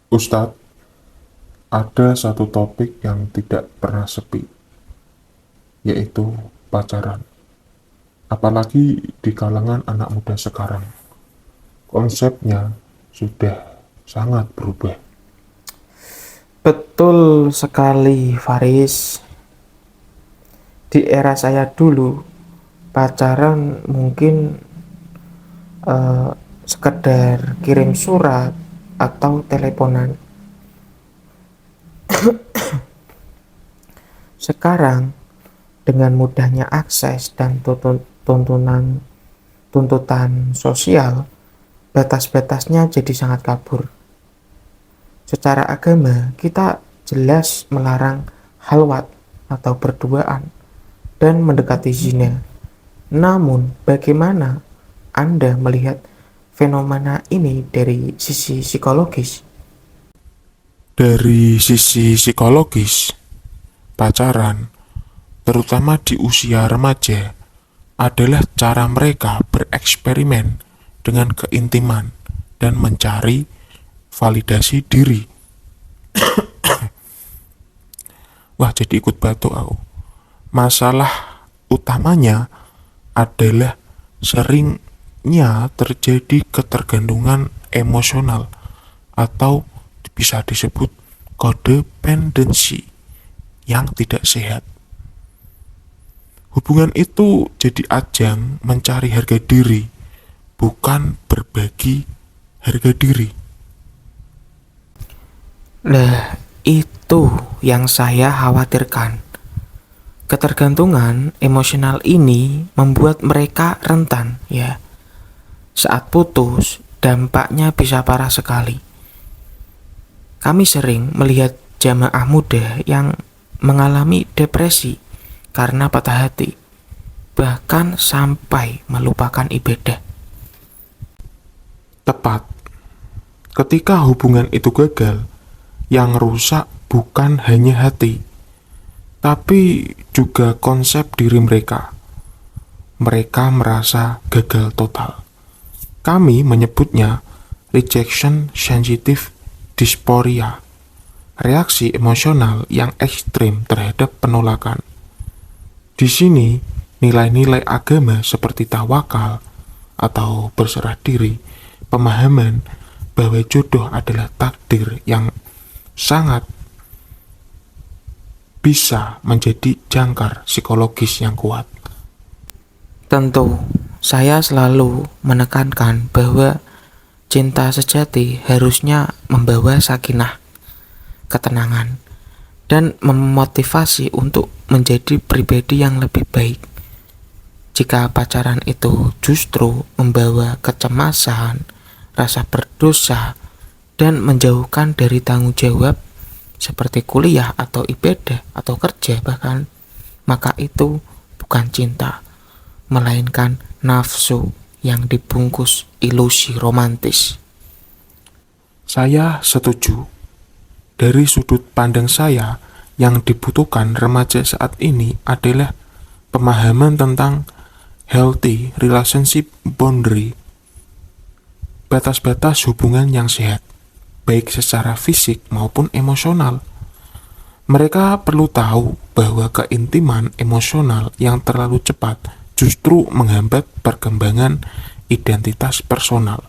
Ustadz, ada satu topik yang tidak pernah sepi, yaitu pacaran. Apalagi di kalangan anak muda sekarang. Konsepnya sudah sangat berubah. Betul sekali, Faris. Di era saya dulu, pacaran mungkin eh, sekedar kirim surat atau teleponan. Sekarang, dengan mudahnya akses dan tuntutan sosial, batas-batasnya jadi sangat kabur. Secara agama, kita jelas melarang halwat atau berduaan dan mendekati zina. Namun, bagaimana Anda melihat fenomena ini dari sisi psikologis? Dari sisi psikologis, pacaran, terutama di usia remaja, adalah cara mereka bereksperimen dengan keintiman dan mencari validasi diri. Wah, jadi ikut batuk aku. Masalah utamanya adalah seringnya terjadi ketergantungan emosional atau bisa disebut codependency yang tidak sehat. Hubungan itu jadi ajang mencari harga diri, bukan berbagi harga diri. Nah, itu yang saya khawatirkan. Ketergantungan emosional ini membuat mereka rentan, ya. Saat putus, dampaknya bisa parah sekali. Kami sering melihat jamaah muda yang mengalami depresi karena patah hati, bahkan sampai melupakan ibadah. Tepat, ketika hubungan itu gagal, yang rusak bukan hanya hati, tapi juga konsep diri mereka. Mereka merasa gagal total. Kami menyebutnya rejection sensitive dysphoria, reaksi emosional yang ekstrim terhadap penolakan. Di sini, nilai-nilai agama seperti tawakal atau berserah diri, pemahaman bahwa jodoh adalah takdir yang sangat bisa menjadi jangkar psikologis yang kuat. Tentu, saya selalu menekankan bahwa cinta sejati harusnya membawa sakinah, ketenangan, dan memotivasi untuk menjadi pribadi yang lebih baik. Jika pacaran itu justru membawa kecemasan, rasa berdosa, dan menjauhkan dari tanggung jawab seperti kuliah atau ibadah atau kerja bahkan, maka itu bukan cinta, melainkan nafsu yang dibungkus ilusi romantis. Saya setuju. Dari sudut pandang saya, yang dibutuhkan remaja saat ini adalah pemahaman tentang healthy relationship boundary, batas-batas hubungan yang sehat, baik secara fisik maupun emosional. Mereka perlu tahu bahwa keintiman emosional yang terlalu cepat justru menghambat perkembangan identitas personal.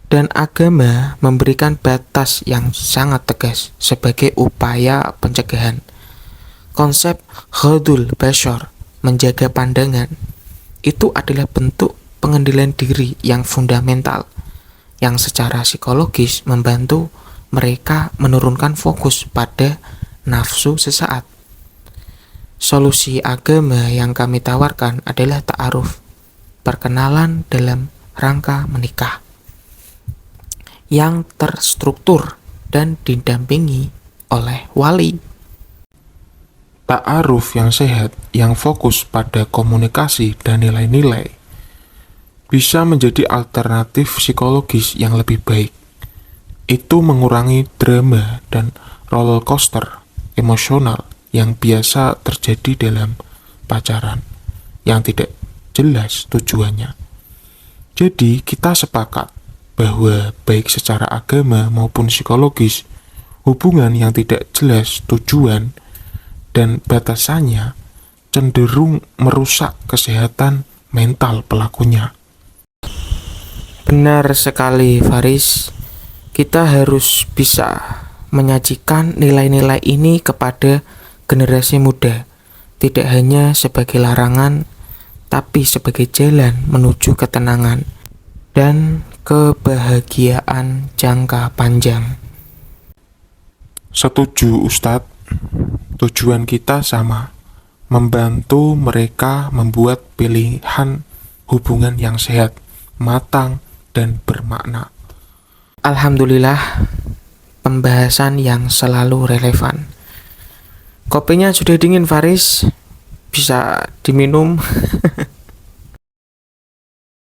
Dan agama memberikan batas yang sangat tegas sebagai upaya pencegahan. Konsep ghadul basar, menjaga pandangan, itu adalah bentuk pengendalian diri yang fundamental, yang secara psikologis membantu mereka menurunkan fokus pada nafsu sesaat. Solusi agama yang kami tawarkan adalah ta'aruf, perkenalan dalam rangka menikah, yang terstruktur dan didampingi oleh wali. Ta'aruf yang sehat, yang fokus pada komunikasi dan nilai-nilai, bisa menjadi alternatif psikologis yang lebih baik. Itu mengurangi drama dan roller coaster emosional yang biasa terjadi dalam pacaran yang tidak jelas tujuannya. Jadi kita sepakat bahwa baik secara agama maupun psikologis, hubungan yang tidak jelas tujuan dan batasannya cenderung merusak kesehatan mental pelakunya. Benar sekali, Faris. Kita harus bisa menyajikan nilai-nilai ini kepada generasi muda, tidak hanya sebagai larangan, tapi sebagai jalan menuju ketenangan dan kebahagiaan jangka panjang. Setuju, Ustadz. Tujuan kita sama, membantu mereka membuat pilihan hubungan yang sehat, matang, dan bermakna. Alhamdulillah, pembahasan yang selalu relevan. Kopinya sudah dingin, Faris. Bisa diminum.